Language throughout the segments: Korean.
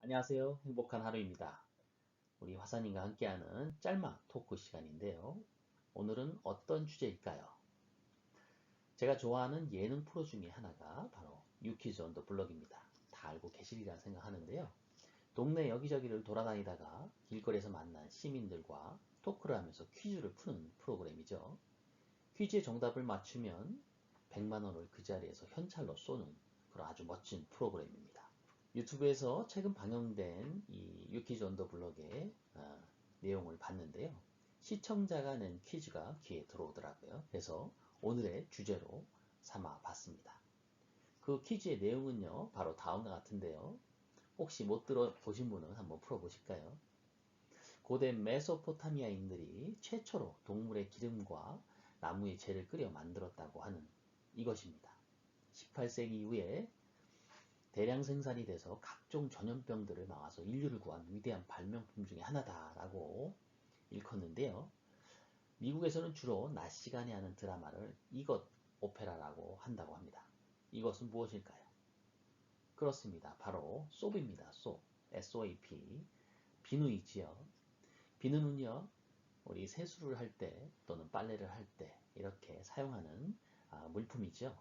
안녕하세요. 행복한 하루입니다. 우리 화사님과 함께하는 짤막 토크 시간인데요. 오늘은 어떤 주제일까요? 제가 좋아하는 예능 프로 중에 하나가 바로 유퀴즈 온 더 블럭입니다. 다 알고 계시리라 생각하는데요. 동네 여기저기를 돌아다니다가 길거리에서 만난 시민들과 토크를 하면서 퀴즈를 푸는 프로그램이죠. 퀴즈의 정답을 맞추면 100만 원을 그 자리에서 현찰로 쏘는 그런 아주 멋진 프로그램입니다. 유튜브에서 최근 방영된 이 유퀴즈 온 더 블럭의 내용을 봤는데요. 시청자가 낸 퀴즈가 귀에 들어오더라고요. 그래서 오늘의 주제로 삼아 봤습니다. 그 퀴즈의 내용은요, 바로 다음과 같은데요. 혹시 못 들어보신 분은 한번 풀어보실까요? 고대 메소포타미아인들이 최초로 동물의 기름과 나무의 재를 끓여 만들었다고 하는 이것입니다. 18세기 이후에 대량 생산이 돼서 각종 전염병들을 막아서 인류를 구한 위대한 발명품 중에 하나다라고 일컫는데요. 미국에서는 주로 낮 시간에 하는 드라마를 이것 오페라라고 한다고 합니다. 이것은 무엇일까요? 그렇습니다. 바로 소프입니다. 소프. SOAP. 비누이지요. 비누는요, 우리 세수를 할 때 또는 빨래를 할 때 이렇게 사용하는 물품이죠.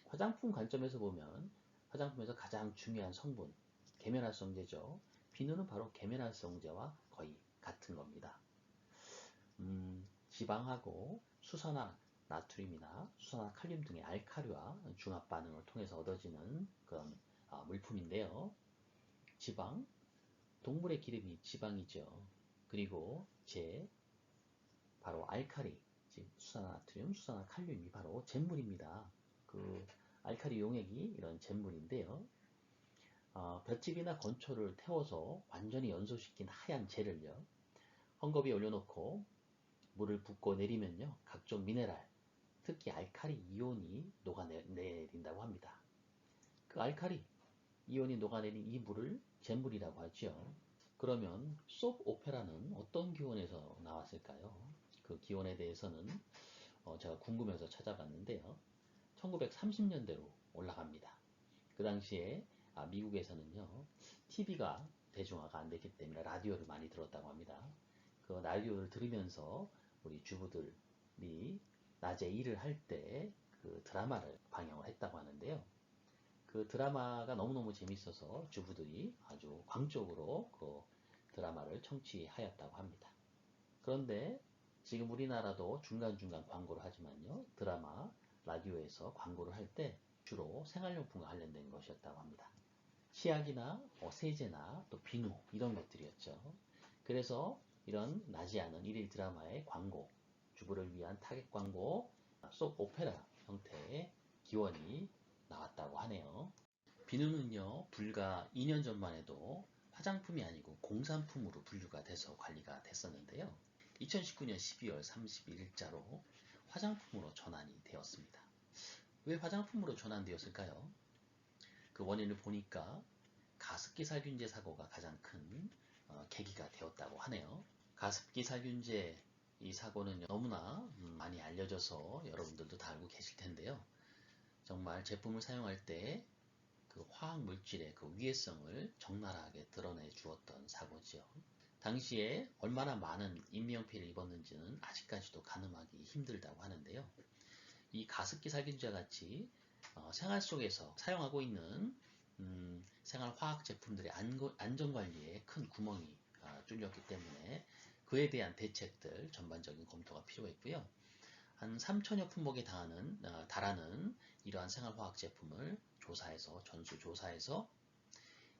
화장품 관점에서 보면 화장품에서 가장 중요한 성분, 계면활성제죠. 비누는 바로 계면활성제와 거의 같은 겁니다. 지방하고 수산화 나트륨이나 수산화 칼륨 등의 알칼리와 중합 반응을 통해서 얻어지는 그런 물품인데요. 지방, 동물의 기름이 지방이죠. 그리고 바로 알칼리, 즉 수산화나트륨, 수산화칼륨이 바로 잿물입니다. 그 알칼리 용액이 이런 잿물인데요. 볏짚이나 건초를 태워서 완전히 연소시킨 하얀 젤을요. 헝겊에 올려놓고 물을 붓고 내리면요. 각종 미네랄, 특히 알칼리 이온이 녹아내린다고 합니다. 그 알칼리 이온이 녹아내린 이 물을 잿물이라고 하죠. 그러면 소프 오페라는 어떤 기원에서 나왔을까요? 그 기원에 대해서는 제가 궁금해서 찾아봤는데요. 1930년대로 올라갑니다. 그 당시에 미국에서는요, TV가 대중화가 안 됐기 때문에 라디오를 많이 들었다고 합니다. 그 라디오를 들으면서 우리 주부들이 낮에 일을 할 때 그 드라마를 방영을 했다고 하는데요. 그 드라마가 너무너무 재밌어서 주부들이 아주 광적으로 그 드라마를 청취하였다고 합니다. 그런데 지금 우리나라도 중간중간 광고를 하지만요. 드라마, 라디오에서 광고를 할 때 주로 생활용품과 관련된 것이었다고 합니다. 치약이나 세제나 또 비누 이런 것들이었죠. 그래서 이런 나지 않은 일일 드라마의 광고, 주부를 위한 타겟 광고, 소프 오페라 형태의 기원이 나왔다고 하네요. 비누는요, 불과 2년 전만 해도 화장품이 아니고 공산품으로 분류가 돼서 관리가 됐었는데요. 2019년 12월 31일자로 화장품으로 전환이 되었습니다. 왜 화장품으로 전환되었을까요? 그 원인을 보니까 가습기 살균제 사고가 가장 큰 계기가 되었다고 하네요. 가습기 살균제 이 사고는 너무나 많이 알려져서 여러분들도 다 알고 계실 텐데요. 정말 제품을 사용할 때 그 화학 물질의 그 위해성을 적나라하게 드러내 주었던 사고지요. 당시에 얼마나 많은 인명피해를 입었는지는 아직까지도 가늠하기 힘들다고 하는데요. 이 가습기 살균제 같이 생활 속에서 사용하고 있는 생활화학 제품들의 안전관리에 큰 구멍이 뚫렸기 때문에 그에 대한 대책들 전반적인 검토가 필요했고요. 한 3천여 품목에 달하는 이러한 생활화학 제품을 전수조사해서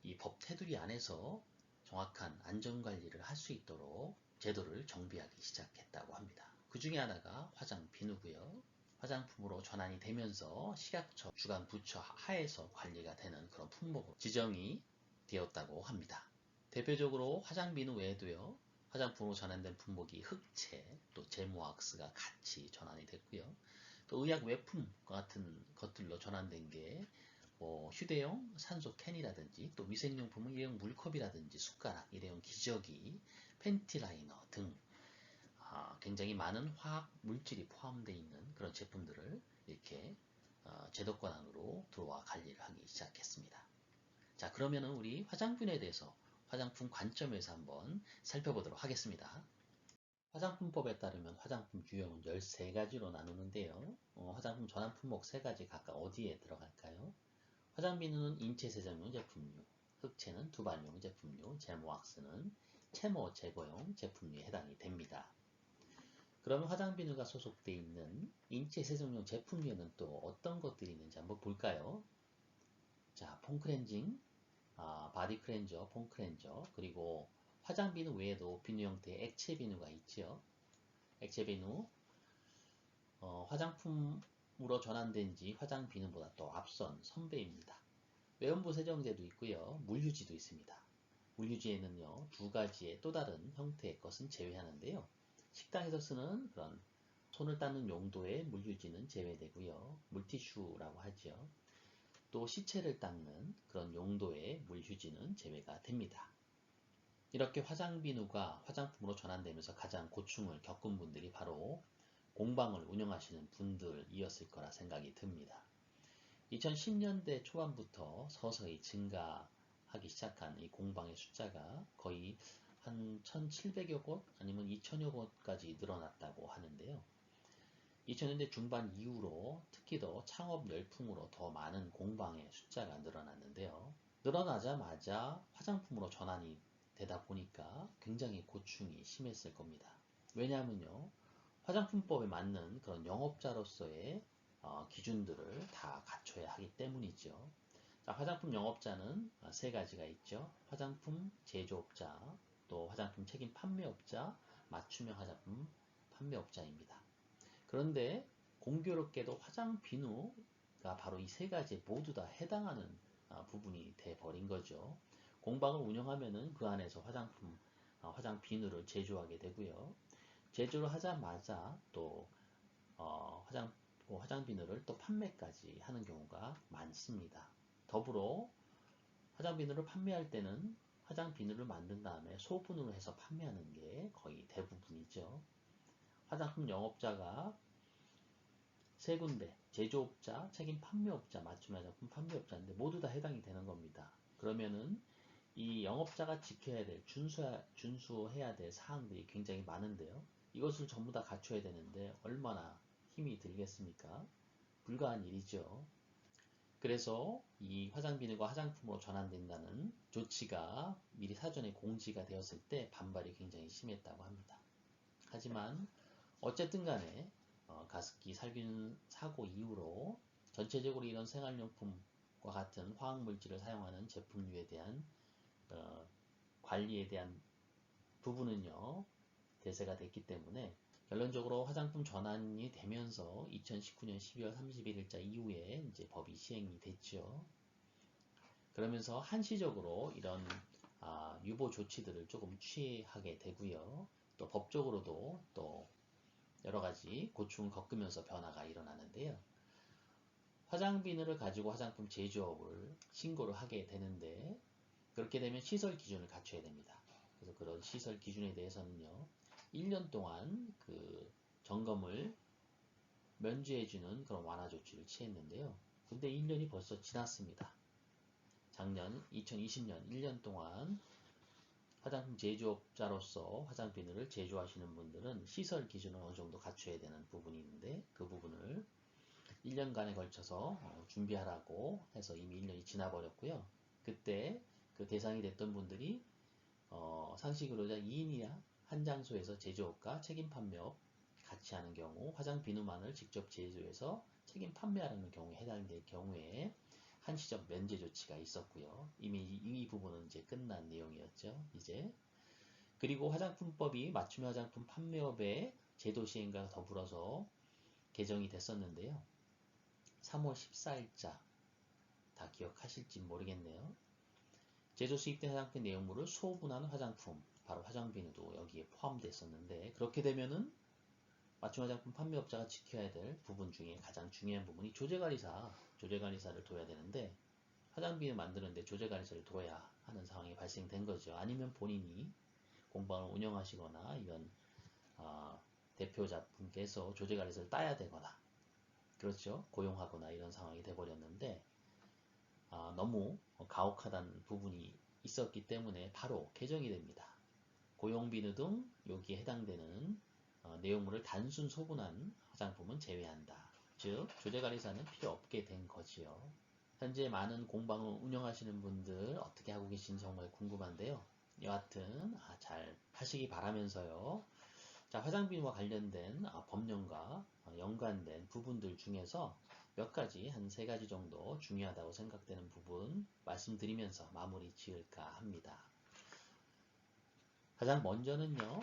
이 법 테두리 안에서 정확한 안전관리를 할 수 있도록 제도를 정비하기 시작했다고 합니다. 그 중에 하나가 화장 비누고요. 화장품으로 전환이 되면서 식약처 주관 부처 하에서 관리가 되는 그런 품목으로 지정이 되었다고 합니다. 대표적으로 화장 비누 외에도요. 화장품으로 전환된 품목이 흑채, 또 제모왁스가 같이 전환이 됐고요. 또 의약 외품 같은 것들로 전환된 게 휴대용 산소 캔이라든지 또 위생용품은 일회용 물컵이라든지 숟가락, 일회용 기저귀, 팬티 라이너 등 굉장히 많은 화학 물질이 포함되어 있는 그런 제품들을 이렇게 제도권 안으로 들어와 관리를 하기 시작했습니다. 자, 그러면은 우리 화장품에 대해서 화장품 관점에서 한번 살펴보도록 하겠습니다. 화장품법에 따르면 화장품 유형은 13가지로 나누는데요. 화장품 전환 품목 3가지 각각 어디에 들어갈까요? 화장비누는 인체 세정용 제품류, 흑채는 두발용 제품류, 제모왁스는 채모 제거용 제품류에 해당이 됩니다. 그러면 화장비누가 소속되어 있는 인체 세정용 제품류에는 또 어떤 것들이 있는지 한번 볼까요? 자, 폼클렌징, 바디 클렌저, 폼 클렌저, 그리고 화장비누 외에도 비누 형태의 액체 비누가 있죠. 액체 비누, 화장품으로 전환된 지 화장 비누보다 또 앞선 선배입니다. 외연부 세정제도 있고요. 물유지도 있습니다. 물유지에는요, 2가지의 또 다른 형태의 것은 제외하는데요. 식당에서 쓰는 그런 손을 닦는 용도의 물유지는 제외되고요. 물티슈라고 하죠. 또 시체를 닦는 그런 용도의 물휴지는 제외가 됩니다. 이렇게 화장비누가 화장품으로 전환되면서 가장 고충을 겪은 분들이 바로 공방을 운영하시는 분들이었을 거라 생각이 듭니다. 2010년대 초반부터 서서히 증가하기 시작한 이 공방의 숫자가 거의 한 1,700여 곳 아니면 2,000여 곳까지 늘어났다고 하는데요. 2000년대 중반 이후로 특히 더 창업 열풍으로 더 많은 공방의 숫자가 늘어났는데요. 늘어나자마자 화장품으로 전환이 되다 보니까 굉장히 고충이 심했을 겁니다. 왜냐하면요, 화장품법에 맞는 그런 영업자로서의 기준들을 다 갖춰야 하기 때문이죠. 자, 화장품 영업자는 3가지가 있죠. 화장품 제조업자, 또 화장품 책임 판매업자, 맞춤형 화장품 판매업자입니다. 그런데 공교롭게도 화장 비누가 바로 이 3가지에 모두 다 해당하는 부분이 돼 버린 거죠. 공방을 운영하면은 그 안에서 화장 비누를 제조하게 되고요. 제조를 하자마자 또 화장 비누를 또 판매까지 하는 경우가 많습니다. 더불어 화장 비누를 판매할 때는 화장 비누를 만든 다음에 소분으로 해서 판매하는 게 거의 대부분이죠. 화장품 영업자가 3군데, 제조업자, 책임 판매업자, 맞춤 화장품 판매업자인데 모두 다 해당이 되는 겁니다. 그러면은 이 영업자가 지켜야 될, 준수해야 될 사항들이 굉장히 많은데요. 이것을 전부 다 갖춰야 되는데 얼마나 힘이 들겠습니까? 불가한 일이죠. 그래서 이 화장비누가 화장품으로 전환된다는 조치가 미리 사전에 공지가 되었을 때 반발이 굉장히 심했다고 합니다. 하지만 어쨌든 간에 가습기 살균 사고 이후로 전체적으로 이런 생활용품과 같은 화학물질을 사용하는 제품류에 대한 관리에 대한 부분은요, 대세가 됐기 때문에 결론적으로 화장품 전환이 되면서 2019년 12월 31일자 이후에 이제 법이 시행이 됐죠. 그러면서 한시적으로 이런 유보 조치들을 조금 취하게 되고요. 또 법적으로도 또 여러 가지 고충을 겪으면서 변화가 일어나는데요. 화장 비누를 가지고 화장품 제조업을 신고를 하게 되는데 그렇게 되면 시설 기준을 갖춰야 됩니다. 그래서 그런 시설 기준에 대해서는요, 1년 동안 그 점검을 면제해주는 그런 완화 조치를 취했는데요. 근데 1년이 벌써 지났습니다. 작년 2020년 1년 동안 화장품 제조업자로서 화장 비누를 제조하시는 분들은 시설 기준을 어느 정도 갖춰야 되는 부분이 있는데 그 부분을 1년간에 걸쳐서 준비하라고 해서 이미 1년이 지나버렸고요. 그때 그 대상이 됐던 분들이 상시근로자 2인이나 한 장소에서 제조업과 책임 판매업 같이 하는 경우 화장 비누만을 직접 제조해서 책임 판매하는 경우에 해당될 경우에 한시적 면제 조치가 있었고요. 이미 이 부분은 이제 끝난 내용이었죠. 이제 그리고 화장품법이 맞춤 화장품 판매업의 제도 시행과 더불어서 개정이 됐었는데요. 3월 14일자 다 기억하실지 모르겠네요. 제조 수입된 화장품 내용물을 소분한 화장품, 바로 화장비누도 여기에 포함됐었는데 그렇게 되면은 맞춤 화장품 판매업자가 지켜야 될 부분 중에 가장 중요한 부분이 조제관리사를 둬야 되는데 화장비누 만드는데 조제관리사를 둬야 하는 상황이 발생된 거죠. 아니면 본인이 공방을 운영하시거나 이런 대표자분께서 조제관리사를 따야 되거나 그렇죠. 고용하거나 이런 상황이 돼버렸는데 너무 가혹하다는 부분이 있었기 때문에 바로 개정이 됩니다. 고용비누 등 여기에 해당되는 내용물을 단순 소분한 화장품은 제외한다. 즉 조제관리사는 필요 없게 된 거지요. 현재 많은 공방을 운영하시는 분들 어떻게 하고 계신지 정말 궁금한데요. 여하튼 잘 하시기 바라면서요. 자, 화장비누와 관련된 법령과 연관된 부분들 중에서 몇 가지, 한 세 가지 정도 중요하다고 생각되는 부분 말씀드리면서 마무리 지을까 합니다. 가장 먼저는요,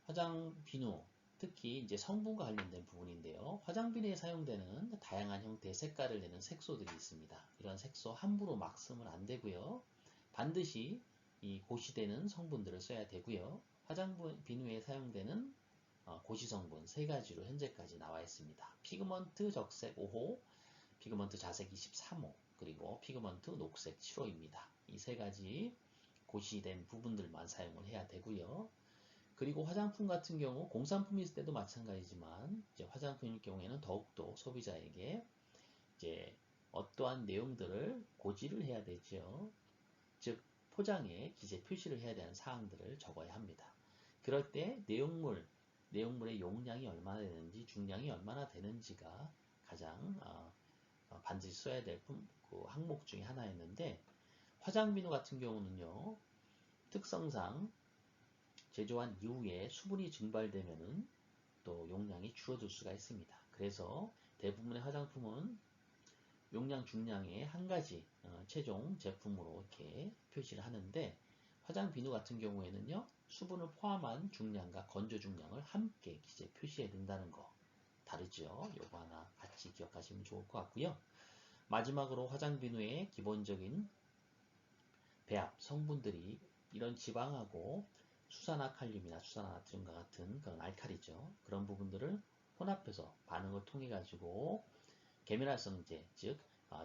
화장비누, 특히 이제 성분과 관련된 부분인데요. 화장비누에 사용되는 다양한 형태의 색깔을 내는 색소들이 있습니다. 이런 색소 함부로 막 쓰면 안 되고요. 반드시 이 고시되는 성분들을 써야 되고요. 화장비누에 사용되는 고시 성분 세 가지로 현재까지 나와 있습니다. 피그먼트 적색 5호, 피그먼트 자색 23호, 그리고 피그먼트 녹색 7호입니다. 이 세 가지 고시된 부분들만 사용을 해야 되고요. 그리고 화장품 같은 경우 공산품일 때도 마찬가지지만 이제 화장품일 경우에는 더욱더 소비자에게 이제 어떠한 내용들을 고지를 해야 되죠. 즉 포장에 기재 표시를 해야 되는 사항들을 적어야 합니다. 그럴 때 내용물의 용량이 얼마나 되는지 중량이 얼마나 되는지가 가장 반드시 써야 될 그 항목 중에 하나였는데 화장비누 같은 경우는요. 특성상 제조한 이후에 수분이 증발되면은 또 용량이 줄어들 수가 있습니다. 그래서 대부분의 화장품은 용량, 중량의 한 가지 최종 제품으로 이렇게 표시를 하는데 화장 비누 같은 경우에는요. 수분을 포함한 중량과 건조 중량을 함께 기재 표시해야 된다는 거 다르죠. 요거 하나 같이 기억하시면 좋을 것 같고요. 마지막으로 화장 비누의 기본적인 배합 성분들이 이런 지방하고 수산화칼륨이나 수산화나트륨과 같은 그런 알칼리죠. 그런 부분들을 혼합해서 반응을 통해 가지고 계면활성제, 즉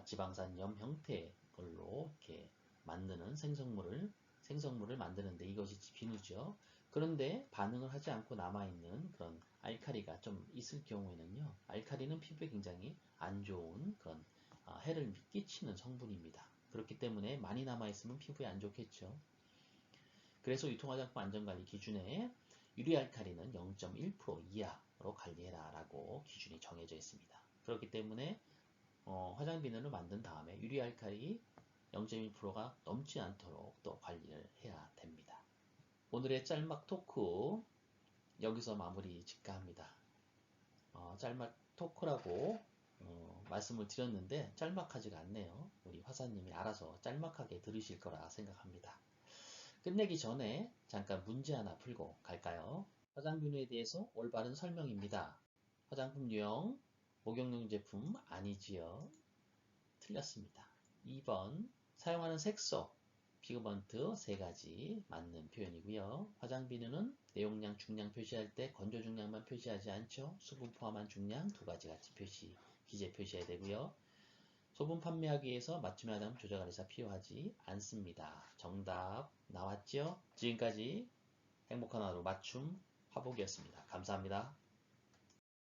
지방산염 형태의 걸로 이렇게 만드는 생성물을 만드는데 이것이 비누죠. 그런데 반응을 하지 않고 남아있는 그런 알칼리가 좀 있을 경우에는요. 알칼리는 피부에 굉장히 안 좋은 그런 해를 끼치는 성분입니다. 그렇기 때문에 많이 남아있으면 피부에 안 좋겠죠. 그래서 유통화장품 안전관리 기준에 유리알칼리는 0.1% 이하로 관리해라 라고 기준이 정해져 있습니다. 그렇기 때문에 화장비누를 만든 다음에 유리알칼리 0.1%가 넘지 않도록 또 관리를 해야 됩니다. 오늘의 짤막 토크 여기서 마무리 짓까 합니다. 짤막 토크라고 말씀을 드렸는데 짤막하지가 않네요. 우리 화사님이 알아서 짤막하게 들으실 거라 생각합니다. 끝내기 전에 잠깐 문제 하나 풀고 갈까요? 화장비누에 대해서 올바른 설명입니다. 화장품 유형, 목욕용 제품 아니지요? 틀렸습니다. 2번 사용하는 색소, 피그먼트 세 가지 맞는 표현이고요. 화장비누는 내용량, 중량 표시할 때 건조 중량만 표시하지 않죠. 수분 포함한 중량 두 가지 같이 기재 표시해야 되고요. 소분 판매하기 위해서 맞춤의 화장품 조작관리사 필요하지 않습니다. 정답 나왔죠? 지금까지 행복한 하루 맞춤 화복이었습니다. 감사합니다.